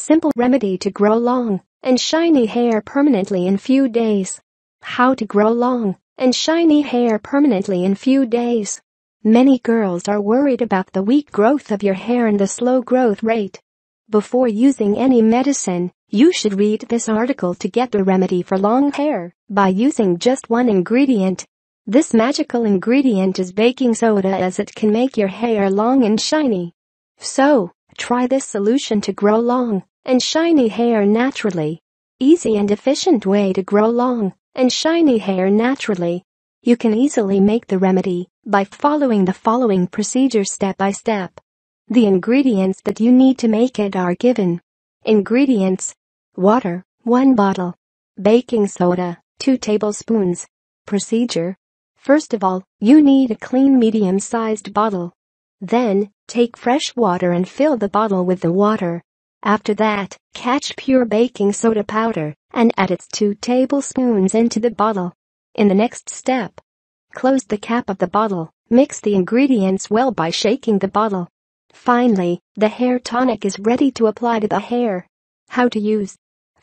simple remedy to grow long and shiny hair permanently in few days. How to grow long and shiny hair permanently in few days. Many girls are worried about the weak growth of your hair and the slow growth rate. Before using any medicine, you should read this article to get the remedy for long hair by using just one ingredient. This magical ingredient is baking soda, as it can make your hair long and shiny. So, try this solution to grow long and shiny hair naturally. Easy and efficient way to grow long and shiny hair naturally. You can easily make the remedy by following the following procedure step by step. The ingredients that you need to make it are given. Ingredients: water, 1 bottle. Baking soda, 2 tablespoons. Procedure: first of all, you need a clean medium-sized bottle. Then, take fresh water and fill the bottle with the water. After that, catch pure baking soda powder and add its 2 tablespoons into the bottle. In the next step, close the cap of the bottle, mix the ingredients well by shaking the bottle. Finally, the hair tonic is ready to apply to the hair. How to use?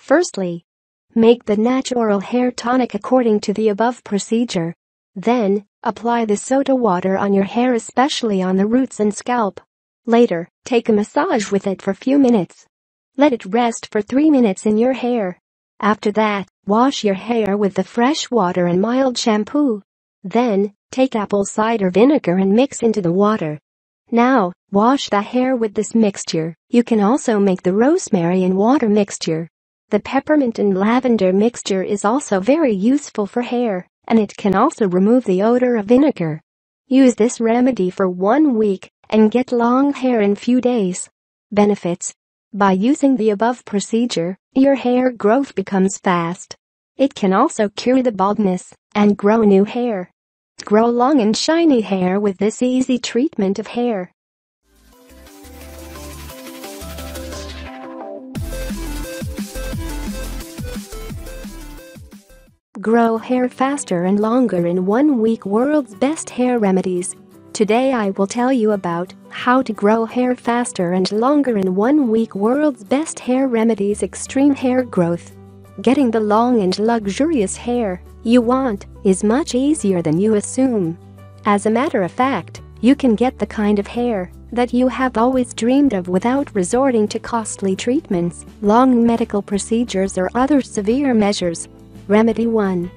Firstly, make the natural hair tonic according to the above procedure. Then, apply the soda water on your hair, especially on the roots and scalp. Later, take a massage with it for few minutes. Let it rest for 3 minutes in your hair. After that, wash your hair with the fresh water and mild shampoo. Then, take apple cider vinegar and mix into the water. Now, wash the hair with this mixture. You can also make the rosemary and water mixture. The peppermint and lavender mixture is also very useful for hair, and it can also remove the odor of vinegar. Use this remedy for 1 week and get long hair in few days. Benefits: by using the above procedure, your hair growth becomes fast. It can also cure the baldness and grow new hair. Grow long and shiny hair with this easy treatment of hair. Grow hair faster and longer in 1 week. World's best hair remedies. Today I will tell you about how to grow hair faster and longer in 1 week. World's best hair remedies. Extreme hair growth. Getting the long and luxurious hair you want is much easier than you assume. As a matter of fact, you can get the kind of hair that you have always dreamed of without resorting to costly treatments, long medical procedures, or other severe measures. Remedy 1.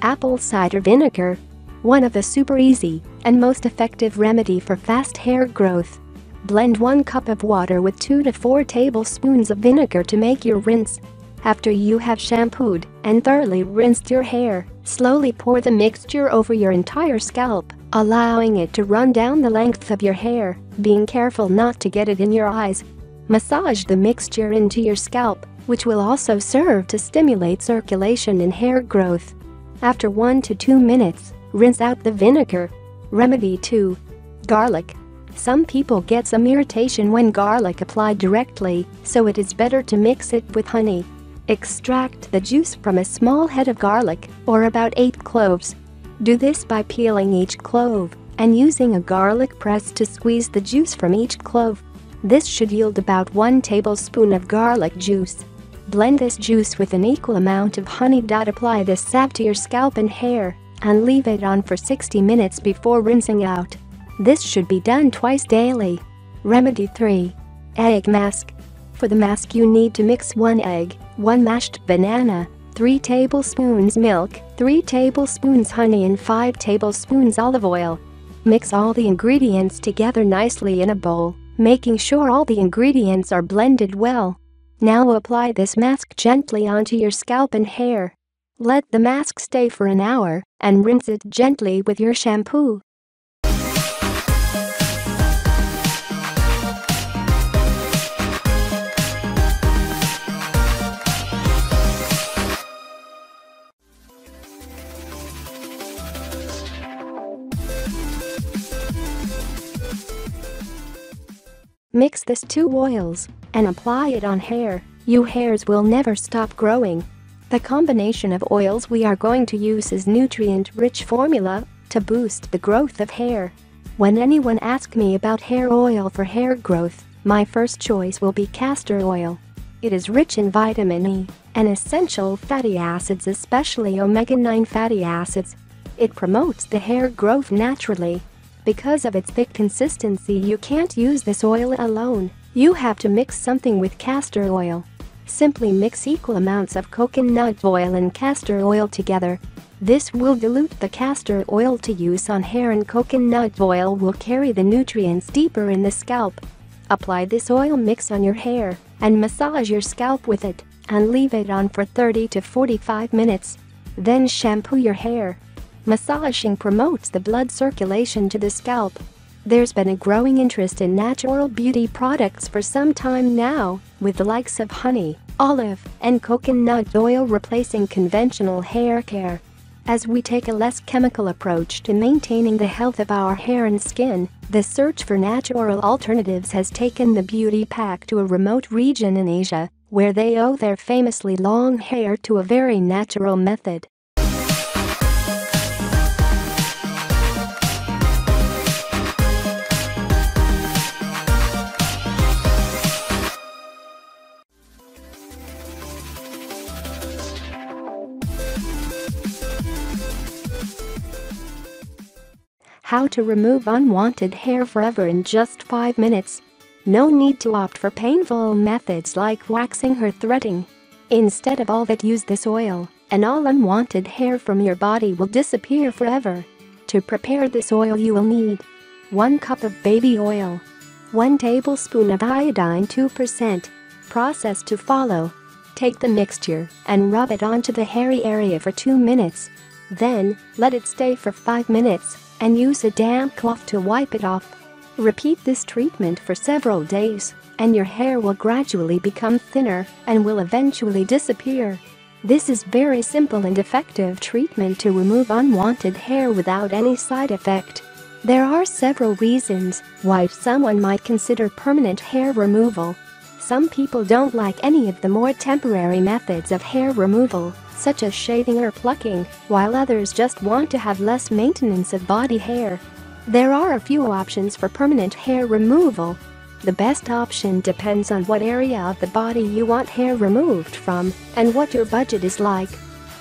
Apple cider vinegar. One of the super easy and most effective remedy for fast hair growth. Blend 1 cup of water with 2 to 4 tablespoons of vinegar to make your rinse. After you have shampooed and thoroughly rinsed your hair, slowly pour the mixture over your entire scalp, allowing it to run down the length of your hair, being careful not to get it in your eyes. Massage the mixture into your scalp, which will also serve to stimulate circulation and hair growth. After 1 to 2 minutes, rinse out the vinegar. Remedy 2. Garlic. Some people get some irritation when garlic applied directly, so it is better to mix it with honey. Extract the juice from a small head of garlic, or about 8 cloves. Do this by peeling each clove and using a garlic press to squeeze the juice from each clove. This should yield about 1 tablespoon of garlic juice. Blend this juice with an equal amount of honey. Apply this sap to your scalp and hair and leave it on for 60 minutes before rinsing out. This should be done twice daily. Remedy 3. Egg mask. For the mask you need to mix 1 egg, 1 mashed banana, 3 tablespoons milk, 3 tablespoons honey and 5 tablespoons olive oil. Mix all the ingredients together nicely in a bowl, making sure all the ingredients are blended well. Now apply this mask gently onto your scalp and hair. Let the mask stay for an hour and rinse it gently with your shampoo. Mix these 2 oils and apply it on hair. Your hairs will never stop growing. The combination of oils we are going to use is nutrient-rich formula to boost the growth of hair. When anyone asks me about hair oil for hair growth, my first choice will be castor oil. It is rich in vitamin E and essential fatty acids, especially omega-9 fatty acids. It promotes the hair growth naturally. Because of its thick consistency, you can't use this oil alone. You have to mix something with castor oil. Simply mix equal amounts of coconut oil and castor oil together. This will dilute the castor oil to use on hair, and coconut oil will carry the nutrients deeper in the scalp. Apply this oil mix on your hair and massage your scalp with it and leave it on for 30 to 45 minutes. Then shampoo your hair. Massaging promotes the blood circulation to the scalp. There's been a growing interest in natural beauty products for some time now, with the likes of honey, olive, and coconut oil replacing conventional hair care. As we take a less chemical approach to maintaining the health of our hair and skin, the search for natural alternatives has taken the beauty pack to a remote region in Asia, where they owe their famously long hair to a very natural method. How to remove unwanted hair forever in just 5 minutes. No need to opt for painful methods like waxing or threading. Instead of all that, use this oil, and all unwanted hair from your body will disappear forever. To prepare this oil, you will need 1 cup of baby oil, 1 tablespoon of iodine 2%. Process to follow. Take the mixture and rub it onto the hairy area for 2 minutes. Then, let it stay for 5 minutes and use a damp cloth to wipe it off. Repeat this treatment for several days, and your hair will gradually become thinner and will eventually disappear. This is very simple and effective treatment to remove unwanted hair without any side effect. There are several reasons why someone might consider permanent hair removal. Some people don't like any of the more temporary methods of hair removal, such as shaving or plucking, while others just want to have less maintenance of body hair. There are a few options for permanent hair removal. The best option depends on what area of the body you want hair removed from and what your budget is like.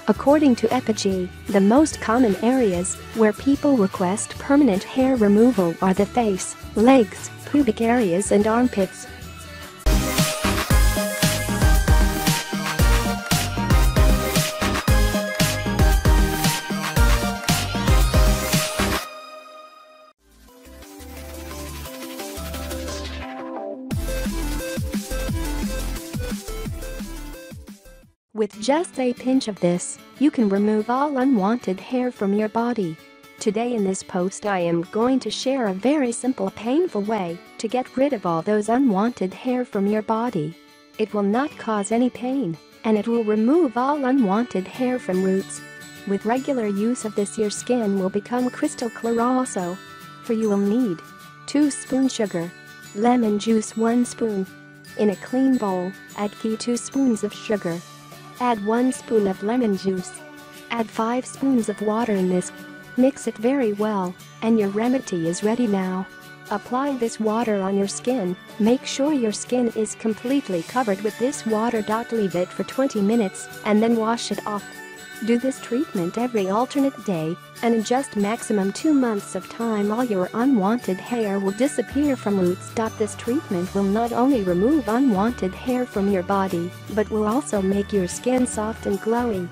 According to Epigee, the most common areas where people request permanent hair removal are the face, legs, pubic areas, and armpits. With just a pinch of this, you can remove all unwanted hair from your body. Today in this post, I am going to share a very simple, painful way to get rid of all those unwanted hair from your body. It will not cause any pain, and it will remove all unwanted hair from roots. With regular use of this, your skin will become crystal clear also. For you will need 2 spoons sugar, lemon juice 1 spoon. In a clean bowl, add 2 spoons of sugar. Add 1 spoon of lemon juice. Add 5 spoons of water in this. Mix it very well, and your remedy is ready now. Apply this water on your skin. Make sure your skin is completely covered with this water. Leave it for 20 minutes and then wash it off. Do this treatment every alternate day, and in just maximum 2 months of time, all your unwanted hair will disappear from roots. This treatment will not only remove unwanted hair from your body, but will also make your skin soft and glowing.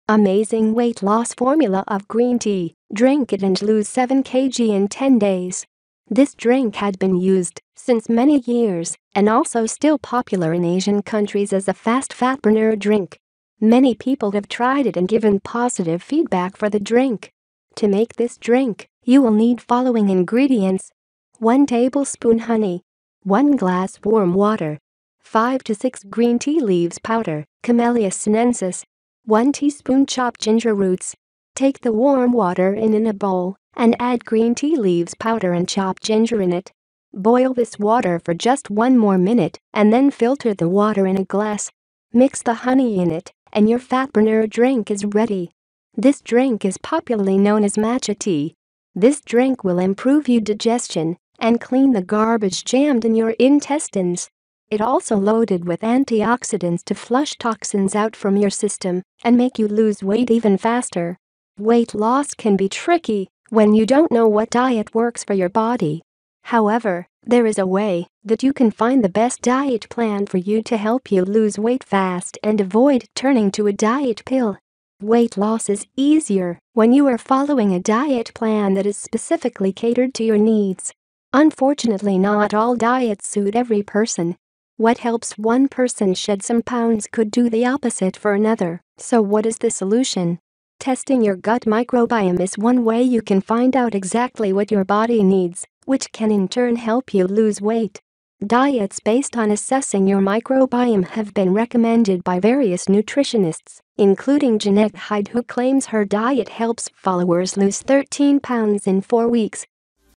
Amazing weight loss formula of green tea. Drink it and lose 7 kg in 10 days. This drink had been used since many years and also still popular in Asian countries as a fast fat burner drink. Many people have tried it and given positive feedback for the drink. To make this drink, you will need following ingredients: 1 tablespoon honey, 1 glass warm water, 5 to 6 green tea leaves powder, Camellia sinensis, 1 teaspoon chopped ginger roots. Take the warm water in a bowl and add green tea leaves powder and chopped ginger in it. Boil this water for just 1 more minute and then filter the water in a glass. Mix the honey in it and your fat burner drink is ready. This drink is popularly known as matcha tea. This drink will improve your digestion and clean the garbage jammed in your intestines. It also loaded with antioxidants to flush toxins out from your system and make you lose weight even faster. Weight loss can be tricky when you don't know what diet works for your body. However, there is a way that you can find the best diet plan for you to help you lose weight fast and avoid turning to a diet pill. Weight loss is easier when you are following a diet plan that is specifically catered to your needs. Unfortunately, not all diets suit every person. What helps one person shed some pounds could do the opposite for another. So what is the solution? Testing your gut microbiome is one way you can find out exactly what your body needs, which can in turn help you lose weight. Diets based on assessing your microbiome have been recommended by various nutritionists, including Jeanette Hyde, who claims her diet helps followers lose 13 pounds in 4 weeks,